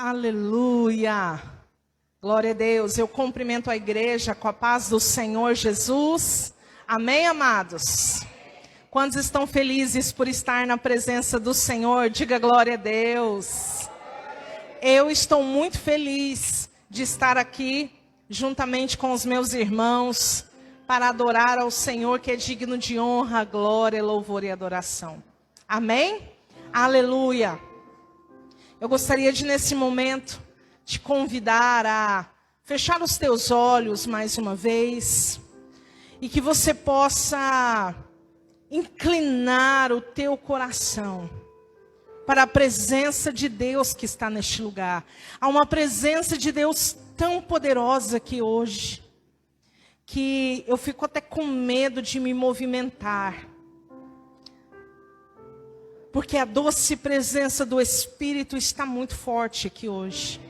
Aleluia! Glória a Deus. Eu cumprimento a igreja com a paz do Senhor Jesus. Amém, amados? Quantos estão felizes por estar na presença do Senhor? Diga glória a Deus. Eu estou muito feliz de estar aqui juntamente com os meus irmãos para adorar ao Senhor, que é digno de honra, glória, louvor e adoração. Amém? Aleluia! Eu gostaria de, nesse momento, te convidar a fechar os teus olhos mais uma vez e que você possa inclinar o teu coração para a presença de Deus que está neste lugar. Há uma presença de Deus tão poderosa aqui hoje, que eu fico até com medo de me movimentar. Porque a doce presença do Espírito está muito forte aqui hoje.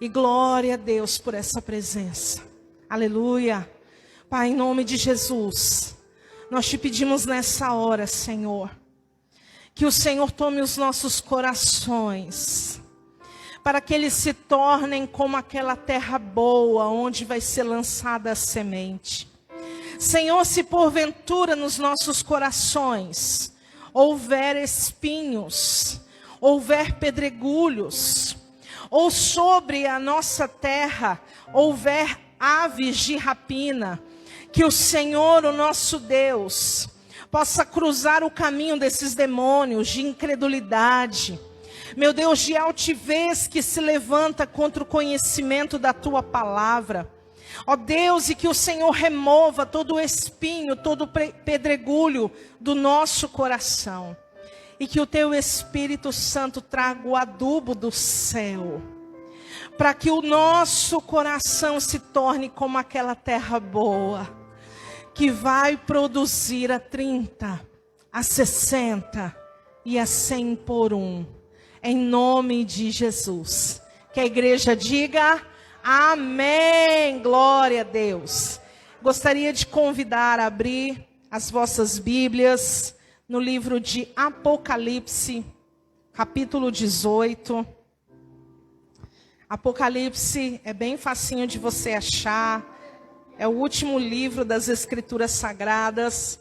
E glória a Deus por essa presença. Aleluia. Pai, em nome de Jesus, nós te pedimos nessa hora, Senhor, que o Senhor tome os nossos corações, para que eles se tornem como aquela terra boa, onde vai ser lançada a semente. Senhor, se porventura nos nossos corações houver espinhos, houver pedregulhos, ou sobre a nossa terra houver aves de rapina, que o Senhor, o nosso Deus, possa cruzar o caminho desses demônios de incredulidade, meu Deus, de altivez que se levanta contra o conhecimento da tua palavra. Ó Deus, e que o Senhor remova todo o espinho, todo o pedregulho do nosso coração. E que o teu Espírito Santo traga o adubo do céu, para que o nosso coração se torne como aquela terra boa, que vai produzir a 30, a 60 e a 100 por um. Em nome de Jesus. Que a igreja diga amém, glória a Deus. Gostaria de convidar a abrir as vossas Bíblias no livro de Apocalipse, capítulo 18. Apocalipse é bem facinho de você achar, é o último livro das Escrituras Sagradas.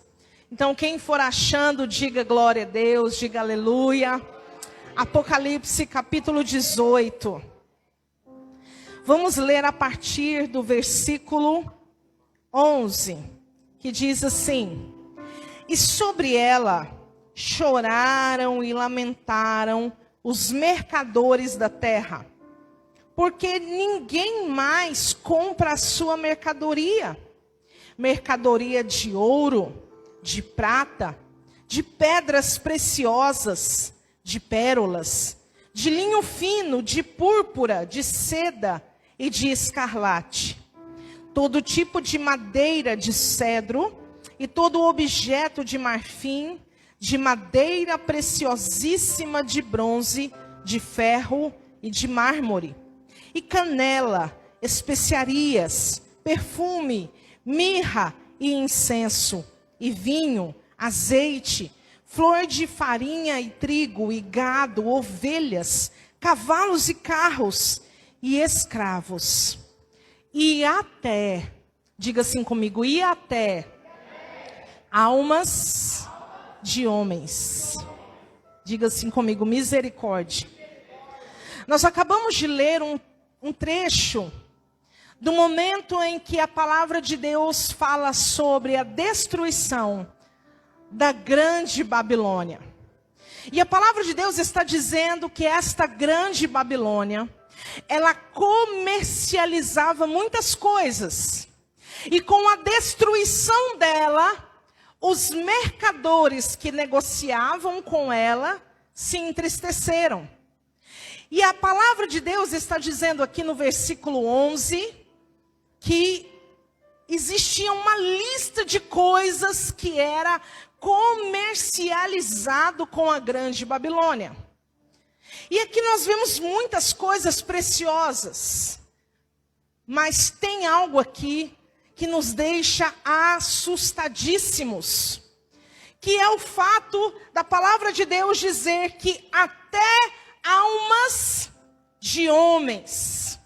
Então quem for achando, diga glória a Deus, diga aleluia. Apocalipse, capítulo 18. Vamos ler a partir do versículo 11, que diz assim: E sobre ela choraram e lamentaram os mercadores da terra, porque ninguém mais compra a sua mercadoria, mercadoria de ouro, de prata, de pedras preciosas, de pérolas, de linho fino, de púrpura, de seda e de escarlate, todo tipo de madeira de cedro e todo objeto de marfim, de madeira preciosíssima, de bronze, de ferro e de mármore, e canela, especiarias, perfume, mirra e incenso, e vinho, azeite, flor de farinha e trigo, e gado, ovelhas, cavalos e carros, e escravos. E até, diga assim comigo, e até almas de homens. Diga assim comigo, misericórdia. Nós acabamos de ler um trecho do momento em que a palavra de Deus fala sobre a destruição da grande Babilônia. E a palavra de Deus está dizendo que esta grande Babilônia, ela comercializava muitas coisas. E com a destruição dela, os mercadores que negociavam com ela se entristeceram. E a palavra de Deus está dizendo aqui no versículo 11, que existia uma lista de coisas que era comercializado com a grande Babilônia. E aqui nós vemos muitas coisas preciosas, mas tem algo aqui que nos deixa assustadíssimos, que é o fato da palavra de Deus dizer que até almas de homens.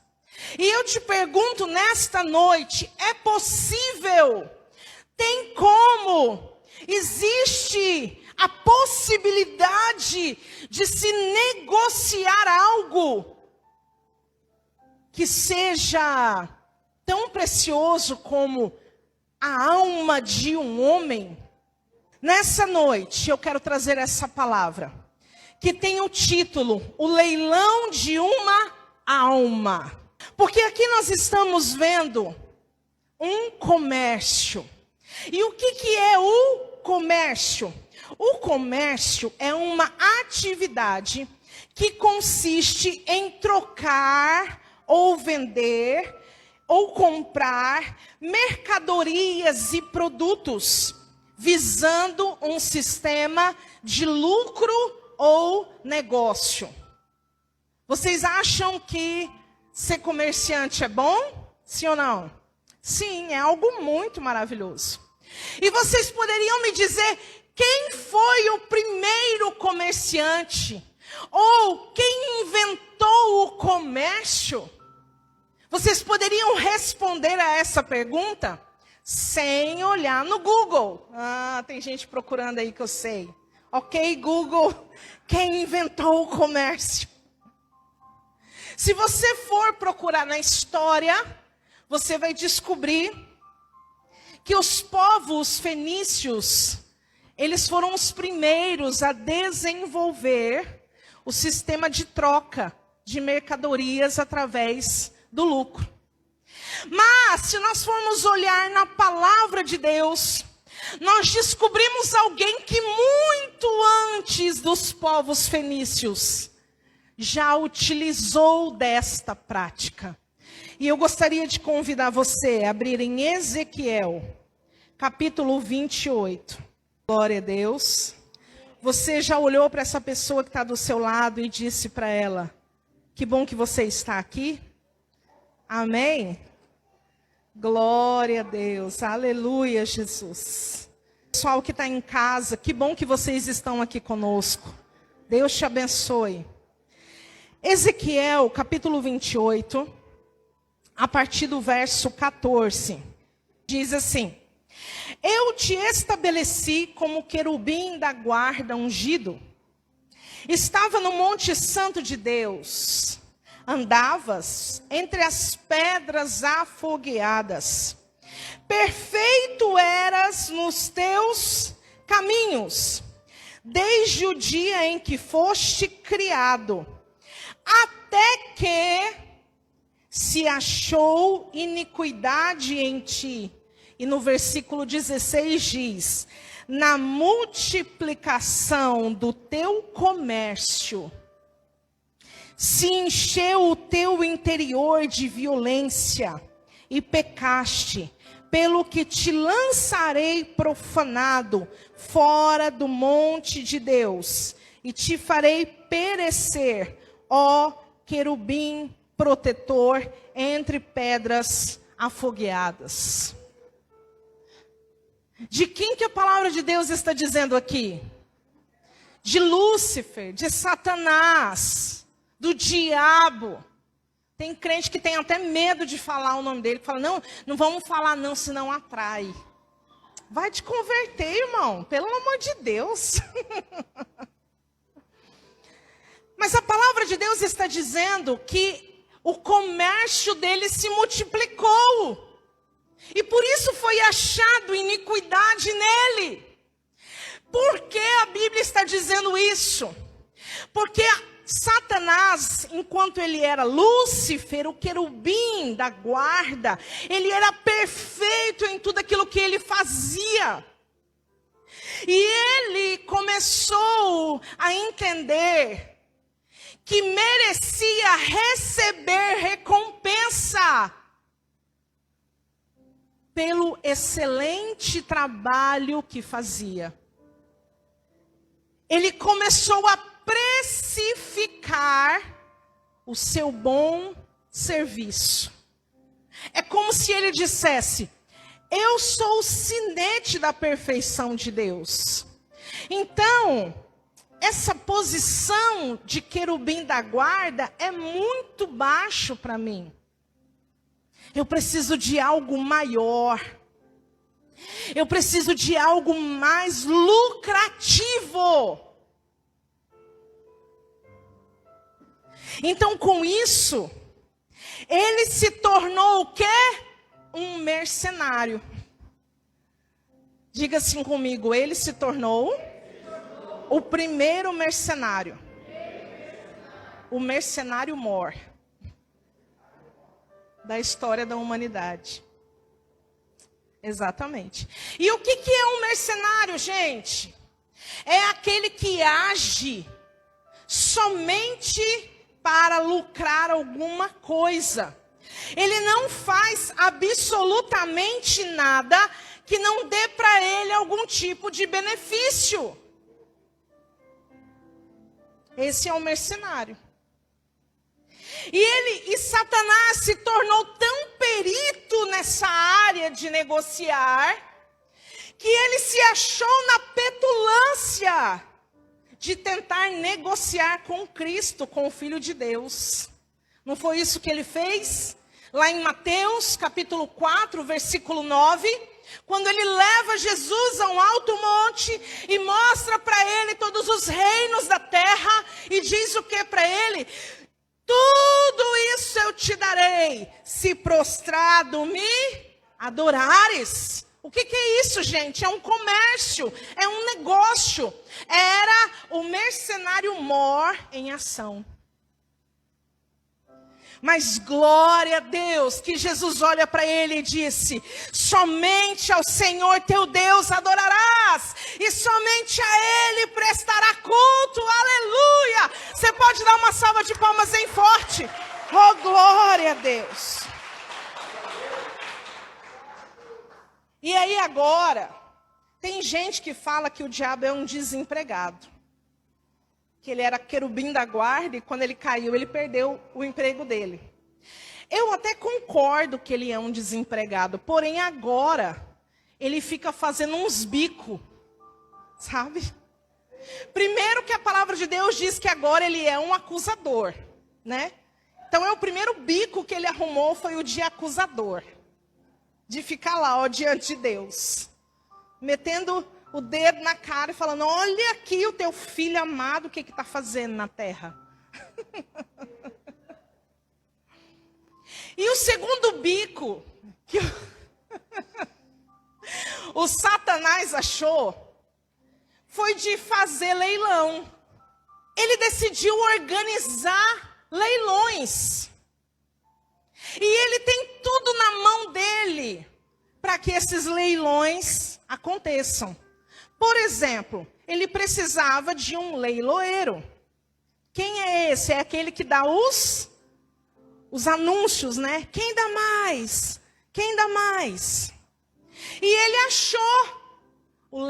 E eu te pergunto nesta noite, é possível? Tem como? Existe a possibilidade de se negociar algo que seja tão precioso como a alma de um homem? Nessa noite eu quero trazer essa palavra, que tem o título, o leilão de uma alma. Porque aqui nós estamos vendo um comércio. E o que é o comércio? O comércio é uma atividade que consiste em trocar ou vender ou comprar mercadorias e produtos, visando um sistema de lucro ou negócio. Vocês acham que ser comerciante é bom? Sim ou não? Sim, é algo muito maravilhoso. E vocês poderiam me dizer quem foi o primeiro comerciante? Ou quem inventou o comércio? Vocês poderiam responder a essa pergunta sem olhar no Google. Tem gente procurando aí que eu sei. Ok, Google, quem inventou o comércio? Se você for procurar na história, você vai descobrir que os povos fenícios, eles foram os primeiros a desenvolver o sistema de troca de mercadorias através do lucro. Mas, se nós formos olhar na palavra de Deus, nós descobrimos alguém que muito antes dos povos fenícios já utilizou desta prática. E eu gostaria de convidar você a abrir em Ezequiel, capítulo 28. Glória a Deus. Você já olhou para essa pessoa que está do seu lado e disse para ela, que bom que você está aqui? Amém? Glória a Deus. Aleluia, Jesus. Pessoal que está em casa, que bom que vocês estão aqui conosco. Deus te abençoe. Ezequiel, capítulo 28, a partir do verso 14, diz assim: Eu te estabeleci como querubim da guarda ungido. Estava no monte santo de Deus. Andavas entre as pedras afogueadas. Perfeito eras nos teus caminhos, desde o dia em que foste criado, até que se achou iniquidade em ti. E no versículo 16 diz: na multiplicação do teu comércio, se encheu o teu interior de violência e pecaste, pelo que te lançarei profanado fora do monte de Deus, e te farei perecer, ó querubim protetor, entre pedras afogueadas. De quem que a palavra de Deus está dizendo aqui? De Lúcifer, de Satanás, do diabo. Tem crente que tem até medo de falar o nome dele, que fala, não vamos falar não, senão atrai. Vai te converter, irmão, pelo amor de Deus. Mas a palavra de Deus está dizendo que o comércio dele se multiplicou. E por isso foi achado iniquidade nele. Por que a Bíblia está dizendo isso? Porque Satanás, enquanto ele era Lúcifer, o querubim da guarda, ele era perfeito em tudo aquilo que ele fazia. E ele começou a entender que merecia receber recompensa pelo excelente trabalho que fazia. Ele começou a precificar o seu bom serviço. É como se ele dissesse: eu sou o sinete da perfeição de Deus. Então, essa posição de querubim da guarda é muito baixo para mim. Eu preciso de algo maior. Eu preciso de algo mais lucrativo. Então, com isso, ele se tornou o quê? Um mercenário. Diga assim comigo, ele se tornou o primeiro mercenário. O mercenário mor da história da humanidade. Exatamente. E o que é um mercenário, gente? É aquele que age somente para lucrar alguma coisa. Ele não faz absolutamente nada que não dê para ele algum tipo de benefício. Esse é um mercenário. E Satanás se tornou tão perito nessa área de negociar, que ele se achou na petulância de tentar negociar com Cristo, com o Filho de Deus. Não foi isso que ele fez? Lá em Mateus, capítulo 4, versículo 9, quando ele leva Jesus a um alto monte e mostra para ele todos os reinos da terra, e diz o que para ele? Tudo isso eu te darei, se prostrado me adorares. O que é isso, gente? É um comércio, é um negócio. Era o mercenário mor em ação. Mas glória a Deus, que Jesus olha para ele e disse: somente ao Senhor teu Deus adorarás, e somente a Ele prestará culto, aleluia. Você pode dar uma salva de palmas bem forte. Oh, glória a Deus. E aí agora, tem gente que fala que o diabo é um desempregado. Que ele era querubim da guarda e quando ele caiu, ele perdeu o emprego dele. Eu até concordo que ele é um desempregado, porém agora ele fica fazendo uns bicos, sabe? Primeiro que a palavra de Deus diz que agora ele é um acusador, né? Então o primeiro bico que ele arrumou foi o de acusador. De ficar lá, ó, diante de Deus, metendo o dedo na cara e falando: olha aqui o teu filho amado, o que está fazendo na terra. E o segundo bico que o Satanás achou foi de fazer leilão. Ele decidiu organizar leilões. E ele tem tudo na mão dele para que esses leilões aconteçam. Por exemplo, ele precisava de um leiloeiro. Quem é esse? É aquele que dá os anúncios, né? Quem dá mais? Quem dá mais? E ele achou. O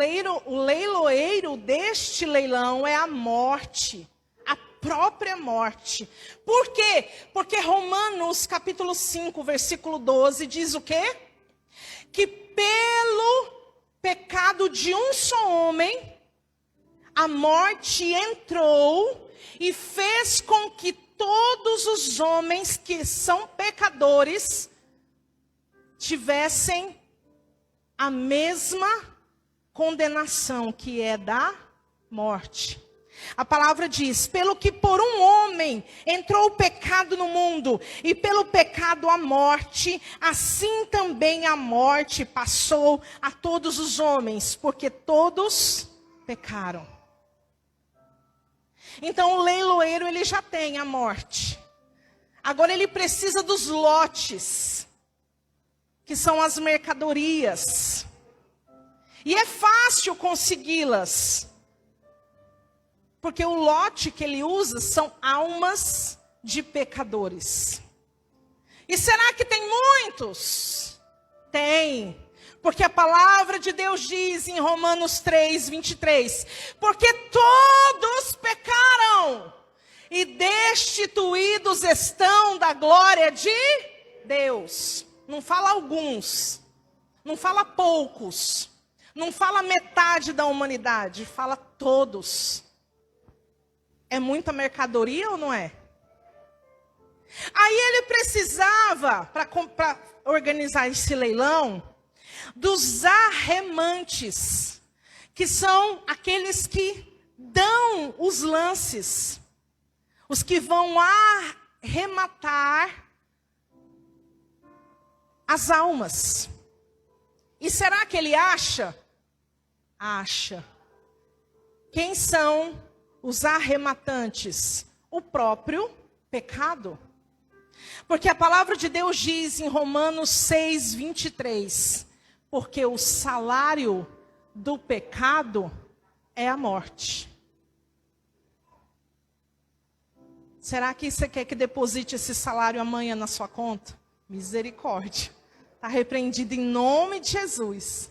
leiloeiro deste leilão é a morte. A própria morte. Por quê? Porque Romanos capítulo 5, versículo 12 diz o quê? Que pelo pecado de um só homem, a morte entrou e fez com que todos os homens que são pecadores tivessem a mesma condenação, que é da morte. A palavra diz: pelo que por um homem entrou o pecado no mundo, e pelo pecado a morte, assim também a morte passou a todos os homens, porque todos pecaram. Então o leiloeiro, ele já tem a morte. Agora ele precisa dos lotes, que são as mercadorias. E é fácil consegui-las. Porque o lote que ele usa são almas de pecadores. E será que tem muitos? Tem. Porque a palavra de Deus diz em Romanos 3, 23. Porque todos pecaram e destituídos estão da glória de Deus. Não fala alguns. Não fala poucos. Não fala metade da humanidade. Fala todos. É muita mercadoria ou não é? Aí ele precisava, para organizar esse leilão, dos arremantes, que são aqueles que dão os lances, os que vão arrematar as almas. E será que ele acha? Acha. Quem são os arrematantes? O próprio pecado. Porque a palavra de Deus diz em Romanos 6, 23, porque o salário do pecado é a morte. Será que você quer que deposite esse salário amanhã na sua conta? Misericórdia. Está repreendido em nome de Jesus.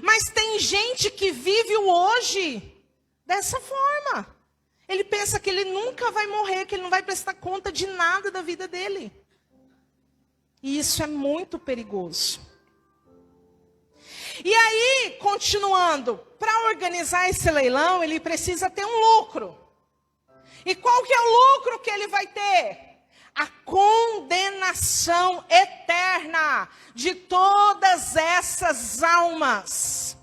Mas tem gente que vive o hoje dessa forma. Ele pensa que ele nunca vai morrer, que ele não vai prestar conta de nada da vida dele. E isso é muito perigoso. E aí, continuando, para organizar esse leilão, ele precisa ter um lucro. E qual que é o lucro que ele vai ter? A condenação eterna de todas essas almas.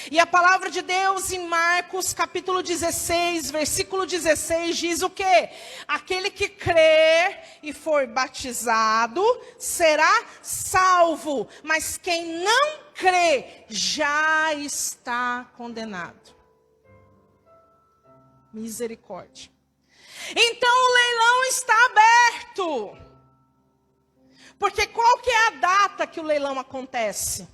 E a palavra de Deus em Marcos capítulo 16, versículo 16, diz o quê? Aquele que crer e for batizado será salvo, mas quem não crê já está condenado. Misericórdia. Então o leilão está aberto. Porque qual que é a data que o leilão acontece?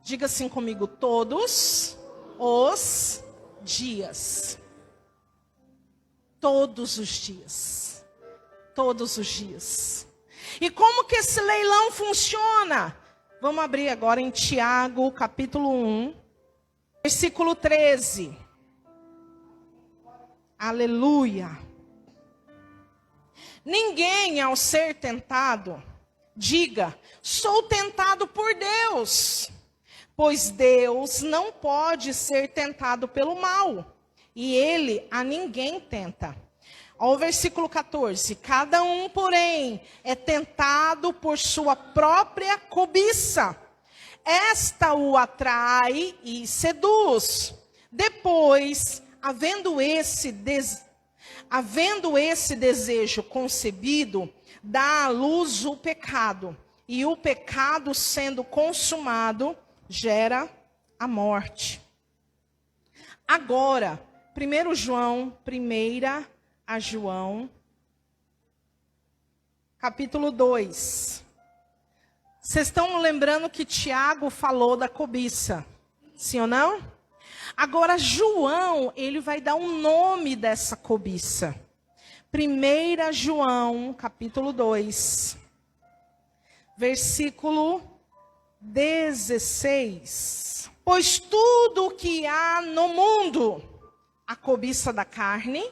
Diga assim comigo, todos os dias. Todos os dias. Todos os dias. E como que esse leilão funciona? Vamos abrir agora em Tiago, capítulo 1, versículo 13. Aleluia. Ninguém, ao ser tentado, diga, sou tentado por Deus. Pois Deus não pode ser tentado pelo mal, e ele a ninguém tenta. Ao versículo 14, cada um, porém, é tentado por sua própria cobiça. Esta o atrai e seduz. Depois, havendo esse desejo concebido, dá à luz o pecado. E o pecado, sendo consumado, gera a morte. Agora, 1 João, capítulo 2. Vocês estão lembrando que Tiago falou da cobiça, sim ou não? Agora, João, ele vai dar um nome dessa cobiça. 1 João, capítulo 2, versículo 16. Pois tudo o que há no mundo, a cobiça da carne,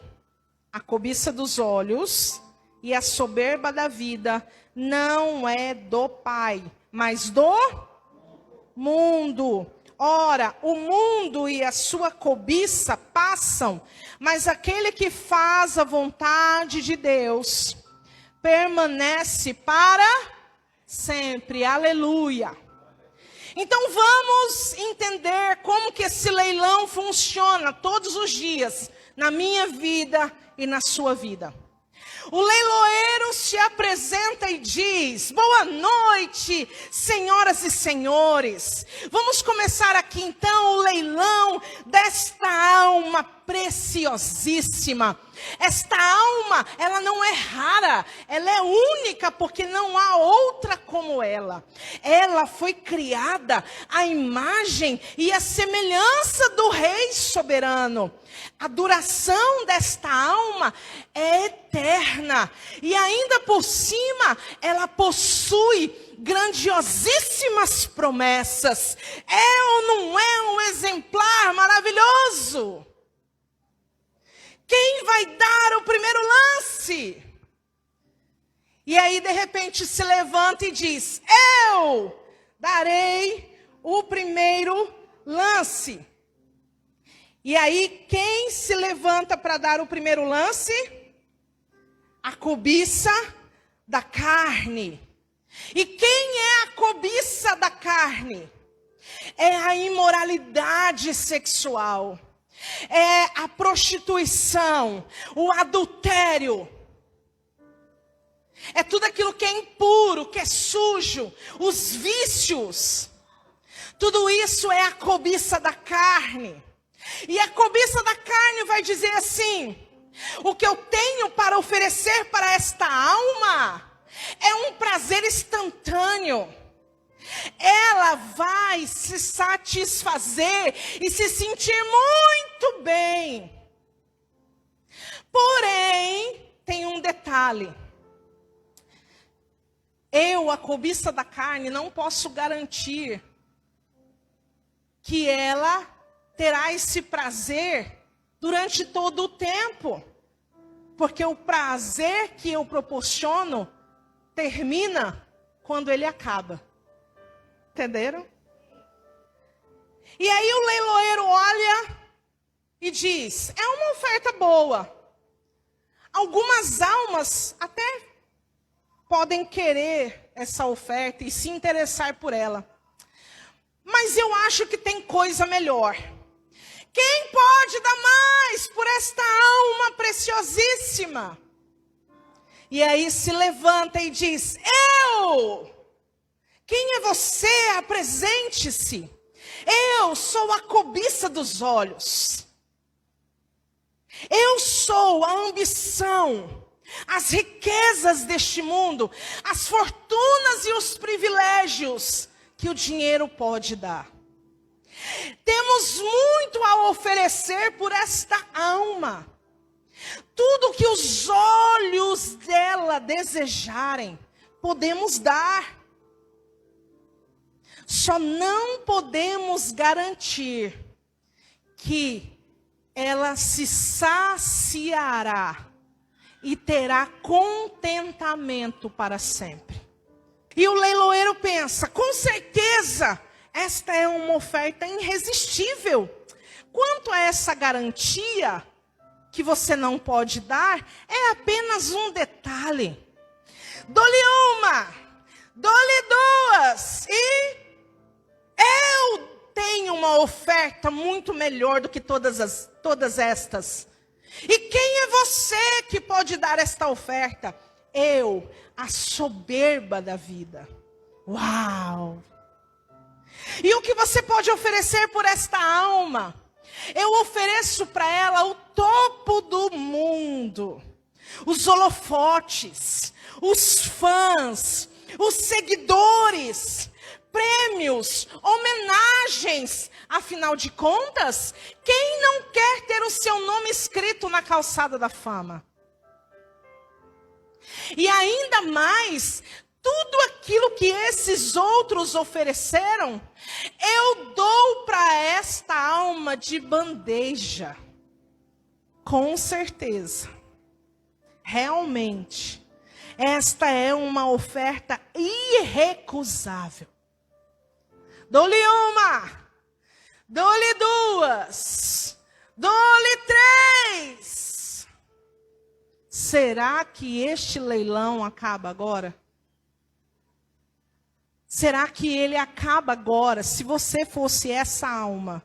a cobiça dos olhos e a soberba da vida, não é do Pai, mas do mundo. Ora, o mundo e a sua cobiça passam, mas aquele que faz a vontade de Deus permanece para sempre. Aleluia. Então vamos entender como que esse leilão funciona todos os dias, na minha vida e na sua vida. O leiloeiro se apresenta e diz, boa noite, senhoras e senhores. Vamos começar aqui então o leilão desta alma preciosíssima. Esta alma, ela não é rara, ela é única porque não há outra como ela. Ela foi criada à imagem e à semelhança do Rei soberano. A duração desta alma é eterna e ainda por cima ela possui grandiosíssimas promessas. É ou não é um exemplar maravilhoso? Quem vai dar o primeiro lance? E aí, de repente, se levanta e diz, eu darei o primeiro lance. E aí, quem se levanta para dar o primeiro lance? A cobiça da carne. E quem é a cobiça da carne? É a imoralidade sexual. É a prostituição, o adultério. É tudo aquilo que é impuro, que é sujo, os vícios. Tudo isso é a cobiça da carne. E a cobiça da carne vai dizer assim: o que eu tenho para oferecer para esta alma é um prazer instantâneo. Ela vai se satisfazer e se sentir muito bem. Porém, tem um detalhe. Eu, a cobiça da carne, não posso garantir que ela terá esse prazer durante todo o tempo. Porque o prazer que eu proporciono termina quando ele acaba. Entenderam? E aí o leiloeiro olha e diz: é uma oferta boa. Algumas almas até podem querer essa oferta e se interessar por ela. Mas eu acho que tem coisa melhor. Quem pode dar mais por esta alma preciosíssima? E aí se levanta e diz: eu! Quem é você? Apresente-se. Eu sou a cobiça dos olhos. Eu sou a ambição, as riquezas deste mundo, as fortunas e os privilégios que o dinheiro pode dar. Temos muito a oferecer por esta alma. Tudo que os olhos dela desejarem, podemos dar. Só não podemos garantir que ela se saciará e terá contentamento para sempre. E o leiloeiro pensa: com certeza, esta é uma oferta irresistível. Quanto a essa garantia que você não pode dar, é apenas um detalhe. Dou-lhe uma, dou-lhe duas, e eu tenho uma oferta muito melhor do que todas estas. E quem é você que pode dar esta oferta? Eu, a soberba da vida. Uau! E o que você pode oferecer por esta alma? Eu ofereço para ela o topo do mundo. Os holofotes, os fãs, os seguidores, prêmios, homenagens. Afinal de contas, quem não quer ter o seu nome escrito na calçada da fama? E ainda mais, tudo aquilo que esses outros ofereceram, eu dou para esta alma de bandeja. Com certeza. Realmente, esta é uma oferta irrecusável. Dou-lhe uma, dou-lhe duas, dou-lhe três. Será que este leilão acaba agora? Será que ele acaba agora? Se você fosse essa alma,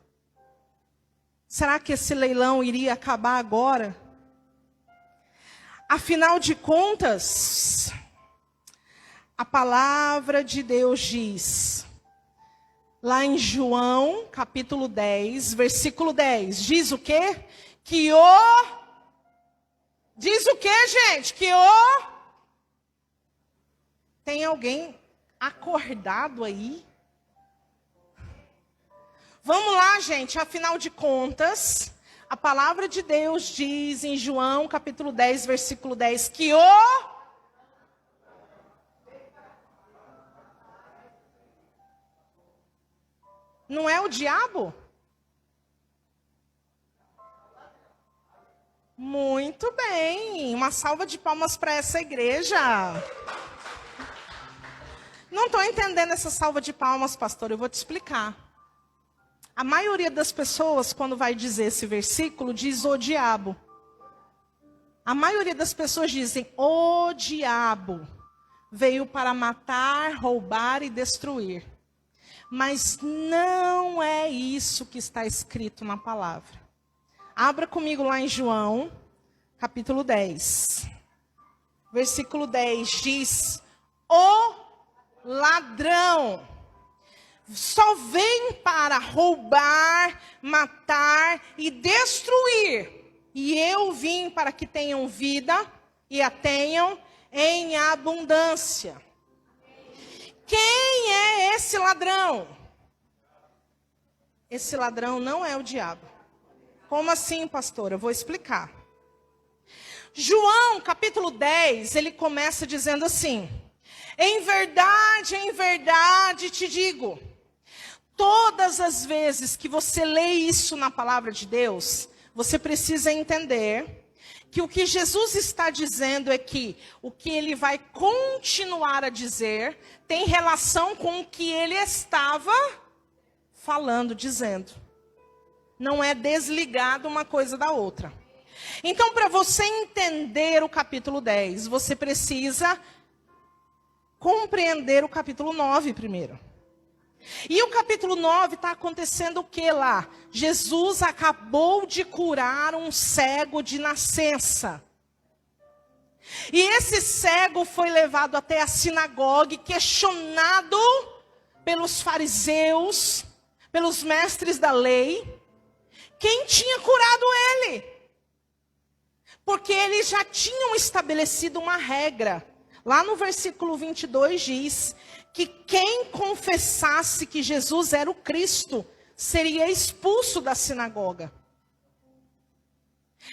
será que esse leilão iria acabar agora? Afinal de contas, a palavra de Deus diz, lá em João, capítulo 10, versículo 10, diz o quê? Diz o quê, gente? Tem alguém acordado aí? Vamos lá, gente, afinal de contas, a palavra de Deus diz em João, capítulo 10, versículo 10, que não é o diabo? Muito bem, uma salva de palmas para essa igreja. Não estou entendendo essa salva de palmas, pastor, eu vou te explicar. A maioria das pessoas, quando vai dizer esse versículo, diz o diabo. A maioria das pessoas dizem, o diabo veio para matar, roubar e destruir. Mas não é isso que está escrito na palavra. Abra comigo lá em João, capítulo 10. Versículo 10 diz, o ladrão só vem para roubar, matar e destruir. E eu vim para que tenham vida e a tenham em abundância. Quem é esse ladrão? Esse ladrão não é o diabo. Como assim, pastora? Eu vou explicar. João, capítulo 10, ele começa dizendo assim: em verdade te digo, todas as vezes que você lê isso na palavra de Deus, você precisa entender que o que Jesus está dizendo é que o que ele vai continuar a dizer tem relação com o que ele estava falando, dizendo. Não é desligado uma coisa da outra. Então, para você entender o capítulo 10, você precisa compreender o capítulo 9 primeiro. E o capítulo 9 está acontecendo o que lá? Jesus acabou de curar um cego de nascença. E esse cego foi levado até a sinagoga e questionado pelos fariseus, pelos mestres da lei, quem tinha curado ele. Porque eles já tinham estabelecido uma regra. Lá no versículo 22 diz que quem confessasse que Jesus era o Cristo seria expulso da sinagoga.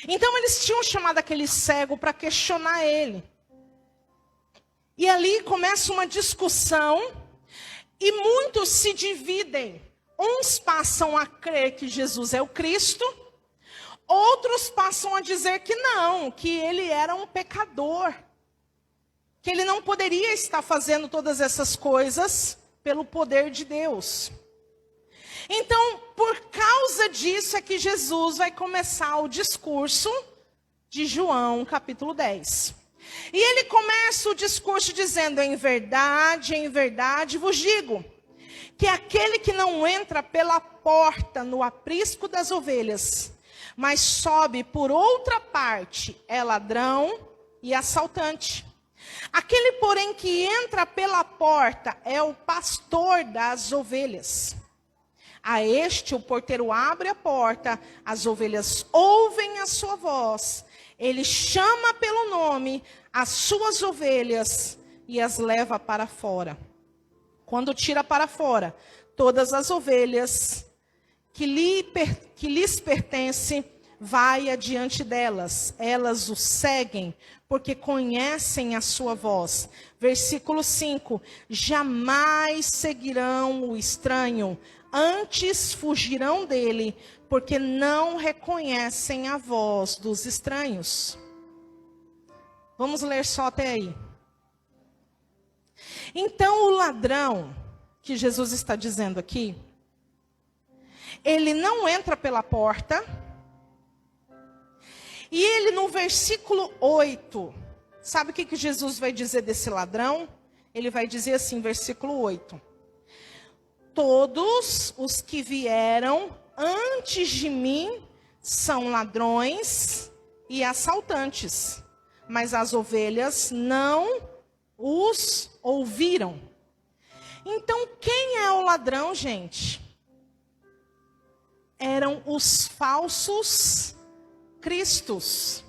Então eles tinham chamado aquele cego para questionar ele. E ali começa uma discussão e muitos se dividem. Uns passam a crer que Jesus é o Cristo, outros passam a dizer que não, que ele era um pecador. Que ele não poderia estar fazendo todas essas coisas pelo poder de Deus. Então, por causa disso é que Jesus vai começar o discurso de João, capítulo 10. E ele começa o discurso dizendo, em verdade vos digo, que aquele que não entra pela porta no aprisco das ovelhas, mas sobe por outra parte, é ladrão e assaltante. Aquele, porém, que entra pela porta é o pastor das ovelhas. A este o porteiro abre a porta, as ovelhas ouvem a sua voz. Ele chama pelo nome as suas ovelhas e as leva para fora. Quando tira para fora, todas as ovelhas que lhes pertencem, vai adiante delas. Elas o seguem, porque conhecem a sua voz. Versículo 5. Jamais seguirão o estranho, antes fugirão dele, porque não reconhecem a voz dos estranhos. Vamos ler só até aí. Então o ladrão, que Jesus está dizendo aqui, ele não entra pela porta. E ele no versículo 8, sabe o que Jesus vai dizer desse ladrão? Ele vai dizer assim, versículo 8. Todos os que vieram antes de mim são ladrões e assaltantes, mas as ovelhas não os ouviram. Então, quem é o ladrão, gente? Eram os falsos cristos.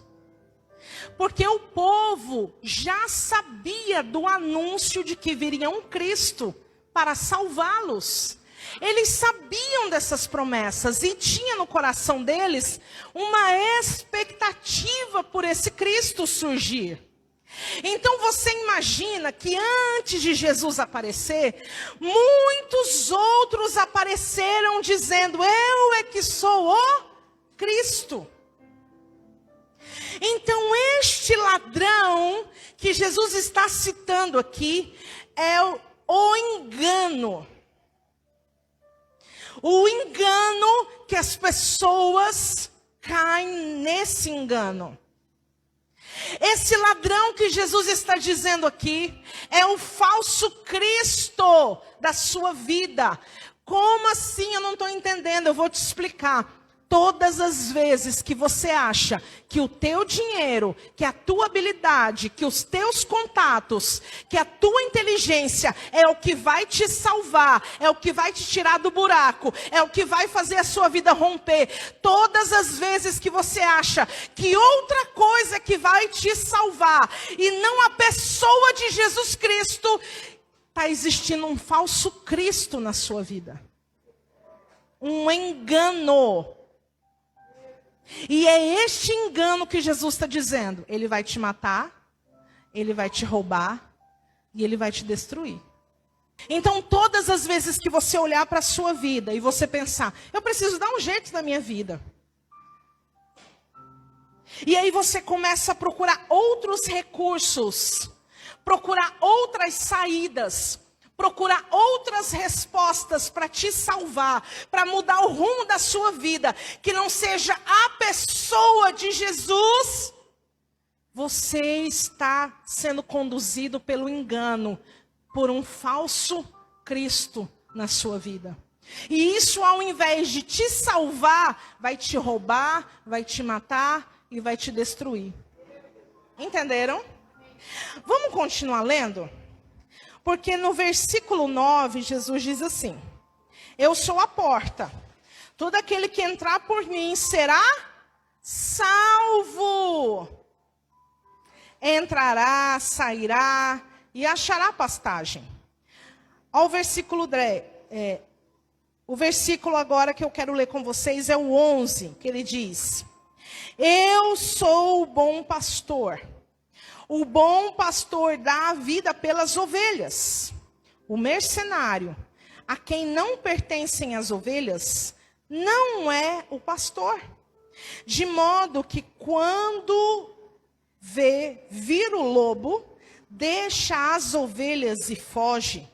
Porque o povo já sabia do anúncio de que viria um Cristo para salvá-los. Eles sabiam dessas promessas e tinha no coração deles uma expectativa por esse Cristo surgir. Então você imagina que antes de Jesus aparecer, muitos outros apareceram dizendo, eu é que sou o Cristo. Então este ladrão que Jesus está citando aqui é o engano. O engano que as pessoas caem nesse engano. Esse ladrão que Jesus está dizendo aqui é o falso Cristo da sua vida. Como assim? Eu não estou entendendo. Eu vou te explicar. Todas as vezes que você acha que o teu dinheiro, que a tua habilidade, que os teus contatos, que a tua inteligência é o que vai te salvar, é o que vai te tirar do buraco, é o que vai fazer a sua vida romper. Todas as vezes que você acha que outra coisa que vai te salvar e não a pessoa de Jesus Cristo, está existindo um falso Cristo na sua vida. Um engano. E é este engano que Jesus está dizendo. Ele vai te matar, ele vai te roubar e ele vai te destruir. Então, todas as vezes que você olhar para a sua vida e você pensar, eu preciso dar um jeito na minha vida. E aí você começa a procurar outros recursos, procurar outras saídas, procurar outras respostas para te salvar, para mudar o rumo da sua vida, que não seja a pessoa de Jesus, você está sendo conduzido pelo engano, por um falso Cristo na sua vida. E isso, ao invés de te salvar, vai te roubar, vai te matar e vai te destruir. Entenderam? Vamos continuar lendo? Porque no versículo 9, Jesus diz assim: eu sou a porta. Todo aquele que entrar por mim será salvo. Entrará, sairá e achará pastagem. Ao versículo 10. O versículo agora que eu quero ler com vocês é o 11, que ele diz: eu sou o bom pastor. O bom pastor dá a vida pelas ovelhas. O mercenário, a quem não pertencem as ovelhas, não é o pastor. De modo que quando vir o lobo, deixa as ovelhas e foge.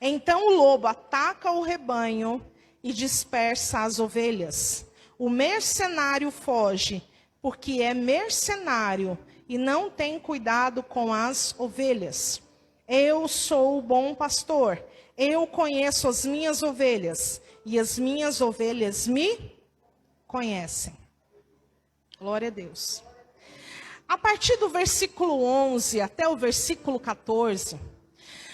Então o lobo ataca o rebanho e dispersa as ovelhas. O mercenário foge, porque é mercenário e não tem cuidado com as ovelhas. Eu sou o bom pastor. Eu conheço as minhas ovelhas e as minhas ovelhas me conhecem. Glória a Deus. A partir do versículo 11 até o versículo 14,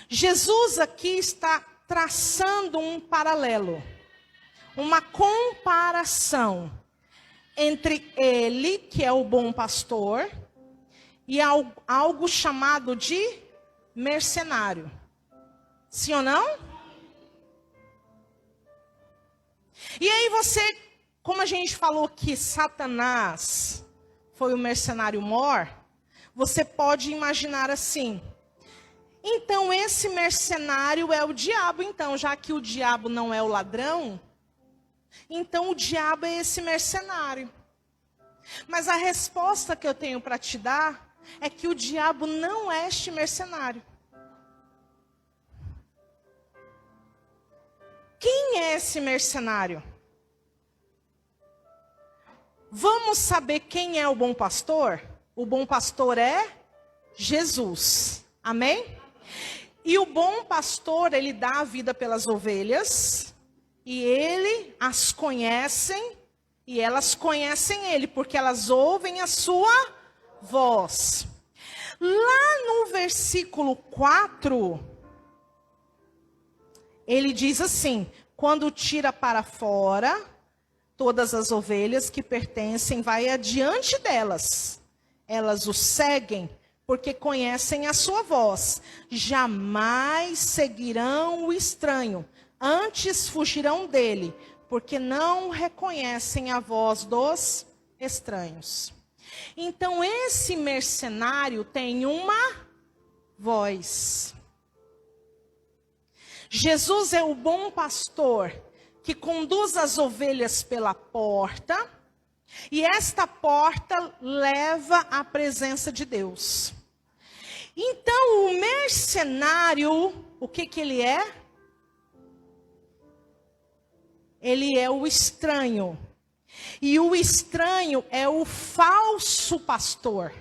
Jesus aqui está traçando um paralelo, uma comparação entre ele, que é o bom pastor, e algo chamado de mercenário. Sim ou não? E aí você, como a gente falou que Satanás foi o mercenário mor, você pode imaginar assim: então esse mercenário é o diabo, então, já que o diabo não é o ladrão, então o diabo é esse mercenário. Mas a resposta que eu tenho para te dar é que o diabo não é este mercenário. Quem é esse mercenário? Vamos saber quem é o bom pastor? O bom pastor é Jesus. Amém? E o bom pastor, ele dá a vida pelas ovelhas, e ele as conhece, e elas conhecem ele, porque elas ouvem a sua voz. Lá no versículo 4, ele diz assim: quando tira para fora, todas as ovelhas que pertencem, vai adiante delas. Elas o seguem, porque conhecem a sua voz. Jamais seguirão o estranho, antes fugirão dele, porque não reconhecem a voz dos estranhos. Então esse mercenário tem uma voz. Jesus é o bom pastor que conduz as ovelhas pela porta, e esta porta leva à presença de Deus. Então o mercenário, o que ele é? ele é o estranho. E o estranho é o falso pastor.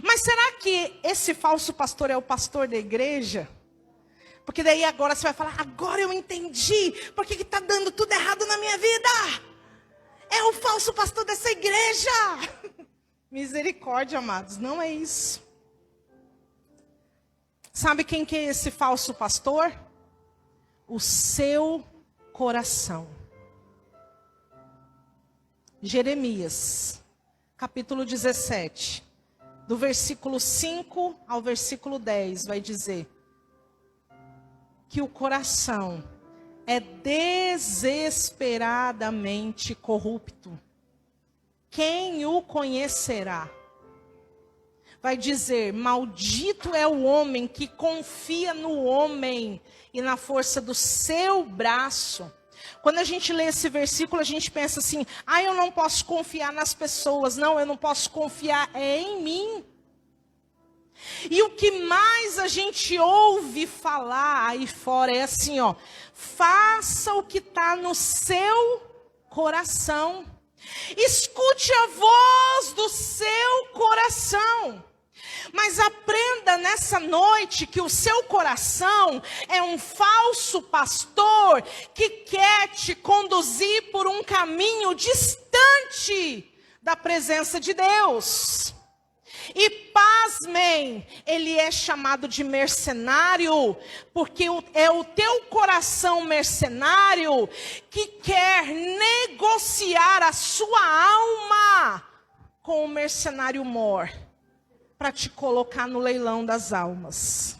Mas será que esse falso pastor é o pastor da igreja? Porque daí agora você vai falar, agora eu entendi por que está dando tudo errado na minha vida. É o falso pastor dessa igreja. Misericórdia, amados, não é isso. Sabe quem que é esse falso pastor? O seu coração. Jeremias, capítulo 17, do versículo 5 ao versículo 10, vai dizer que o coração é desesperadamente corrupto. Quem o conhecerá? Vai dizer, maldito é o homem que confia no homem e na força do seu braço. Quando a gente lê esse versículo, a gente pensa assim, eu não posso confiar nas pessoas. Não, eu não posso confiar em mim. E o que mais a gente ouve falar aí fora é assim, faça o que está no seu coração. Escute a voz do seu coração. Mas aprenda nessa noite que o seu coração é um falso pastor que quer te conduzir por um caminho distante da presença de Deus. E pasmem, ele é chamado de mercenário, porque é o teu coração mercenário que quer negociar a sua alma com o mercenário mor, para te colocar no leilão das almas.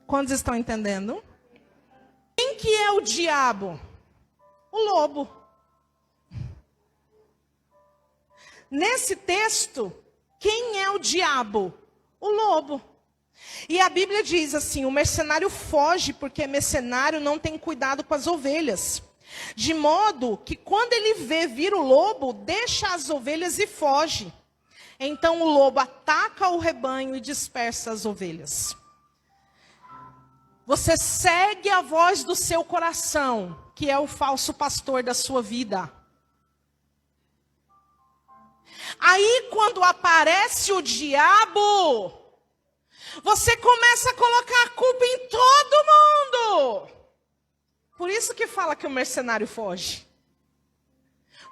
Quantos estão entendendo? Quem que é o diabo? O lobo. Nesse texto, quem é o diabo? O lobo. E a Bíblia diz assim, o mercenário foge porque mercenário não tem cuidado com as ovelhas. De modo que quando ele vê vir o lobo, deixa as ovelhas e foge. Então o lobo ataca o rebanho e dispersa as ovelhas. Você segue a voz do seu coração, que é o falso pastor da sua vida. Aí quando aparece o diabo, você começa a colocar a culpa em todo mundo. Por isso que fala que o mercenário foge.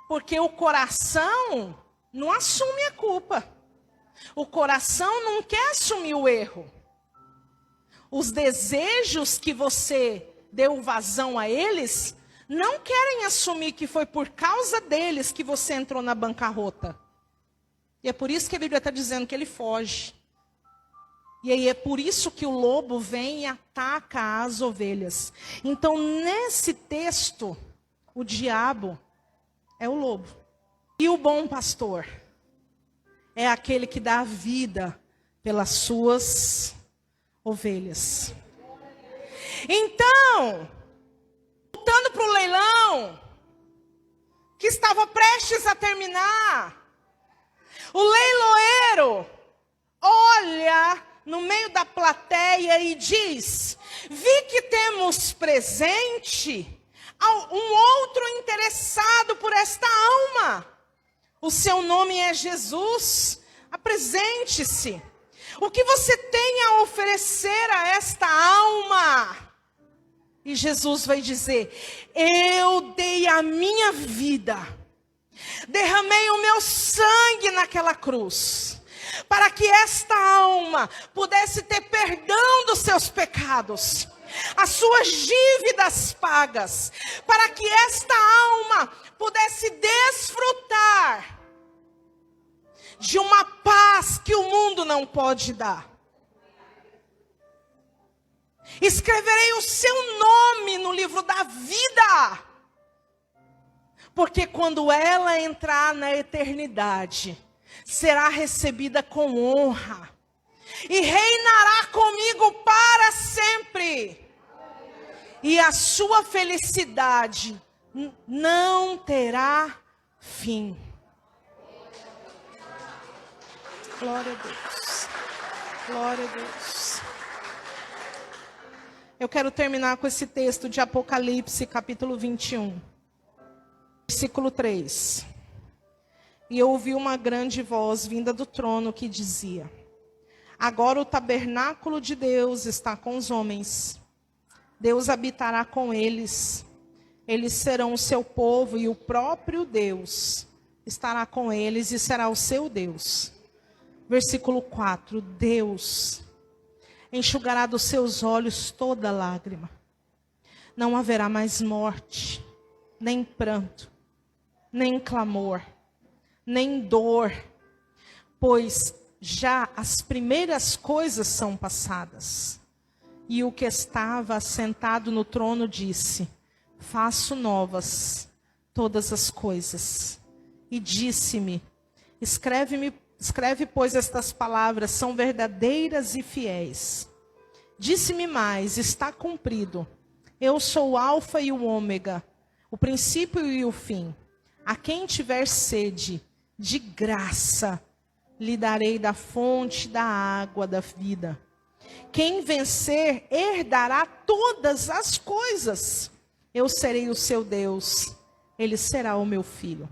Porque o coração não assume a culpa. O coração não quer assumir o erro. Os desejos que você deu vazão a eles, não querem assumir que foi por causa deles que você entrou na bancarrota. E é por isso que a Bíblia está dizendo que ele foge. E aí é por isso que o lobo vem e ataca as ovelhas. Então, nesse texto, o diabo é o lobo. E o bom pastor é aquele que dá a vida pelas suas ovelhas. Então, voltando para o leilão, que estava prestes a terminar, o leiloeiro olha no meio da plateia e diz: vi que temos presente um outro interessado por esta alma. O seu nome é Jesus. Apresente-se. O que você tem a oferecer a esta alma? E Jesus vai dizer: eu dei a minha vida. Derramei o meu sangue naquela cruz, para que esta alma pudesse ter perdão dos seus pecados, as suas dívidas pagas, para que esta alma pudesse desfrutar de uma paz que o mundo não pode dar. Escreverei o seu nome no livro da vida, porque quando ela entrar na eternidade, será recebida com honra e reinará comigo para sempre. E a sua felicidade não terá fim. Glória a Deus. Glória a Deus. Eu quero terminar com esse texto de Apocalipse, capítulo 21, versículo 3. E eu ouvi uma grande voz vinda do trono que dizia: agora o tabernáculo de Deus está com os homens. Deus habitará com eles. Eles serão o seu povo e o próprio Deus estará com eles e será o seu Deus. Versículo 4. Deus enxugará dos seus olhos toda lágrima. Não haverá mais morte, nem pranto, nem clamor, nem dor, pois já as primeiras coisas são passadas. E o que estava assentado no trono disse: faço novas todas as coisas. E disse-me: escreve, pois, estas palavras, são verdadeiras e fiéis. Disse-me mais: está cumprido. Eu sou o Alfa e o Ômega, o princípio e o fim. A quem tiver sede, de graça lhe darei da fonte da água da vida. Quem vencer herdará todas as coisas. Eu serei o seu Deus, ele será o meu filho.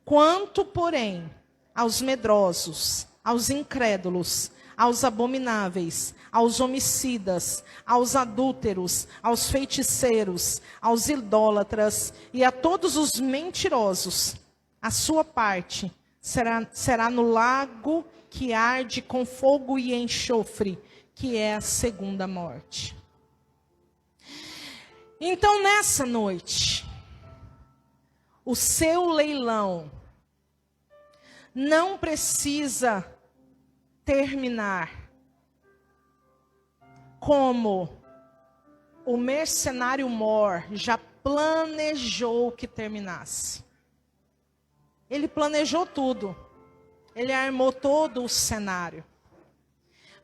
Quanto, porém, aos medrosos, aos incrédulos, aos abomináveis, aos homicidas, aos adúlteros, aos feiticeiros, aos idólatras e a todos os mentirosos, a sua parte será no lago que arde com fogo e enxofre, que é a segunda morte. Então, nessa noite, o seu leilão não precisa terminar como o mercenário Mor já planejou que terminasse. Ele planejou tudo. Ele armou todo o cenário.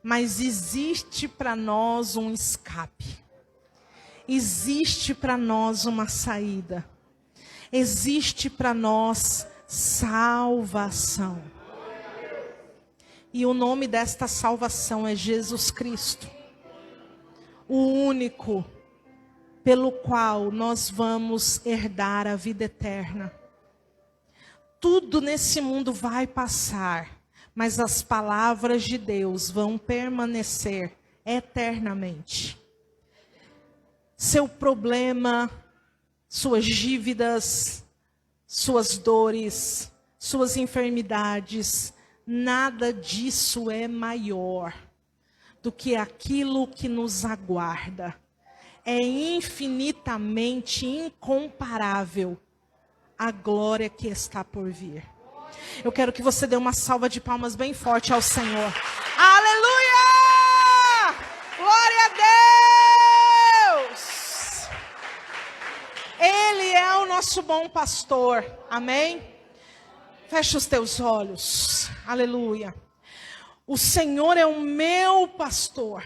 Mas existe para nós um escape. Existe para nós uma saída. Existe para nós salvação. E o nome desta salvação é Jesus Cristo. O único pelo qual nós vamos herdar a vida eterna. Tudo nesse mundo vai passar, mas as palavras de Deus vão permanecer eternamente. Seu problema, suas dívidas, suas dores, suas enfermidades, nada disso é maior do que aquilo que nos aguarda. É infinitamente incomparável a glória que está por vir. Eu quero que você dê uma salva de palmas bem forte ao Senhor. Aleluia! Glória a Deus! Ele é o nosso bom pastor. Amém? Fecha os teus olhos. Aleluia. O Senhor é o meu pastor.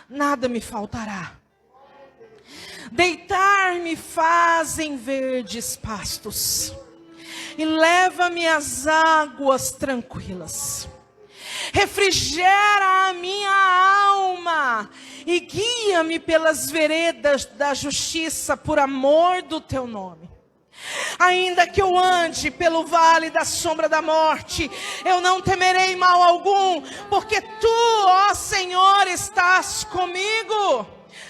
Nada me faltará. Deitar-me faz em verdes pastos. E leva-me às águas tranquilas. Refrigera a minha alma. E guia-me pelas veredas da justiça, por amor do teu nome. Ainda que eu ande pelo vale da sombra da morte, eu não temerei mal algum, porque tu, ó Senhor, estás comigo.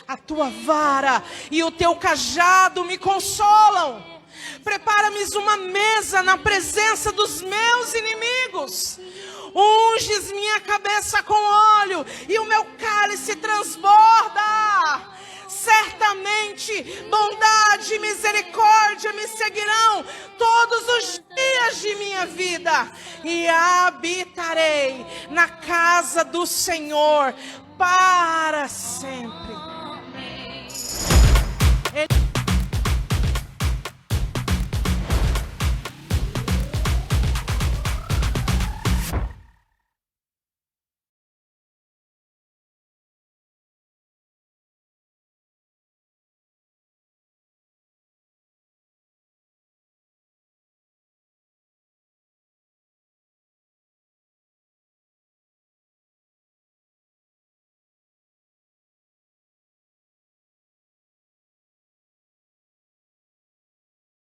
A tua vara e o teu cajado me consolam. Prepara-me uma mesa na presença dos meus inimigos. Unges minha cabeça com óleo e o meu cálice transborda. Certamente bondade e misericórdia me seguirão todos os dias de minha vida. E habitarei na casa do Senhor para sempre.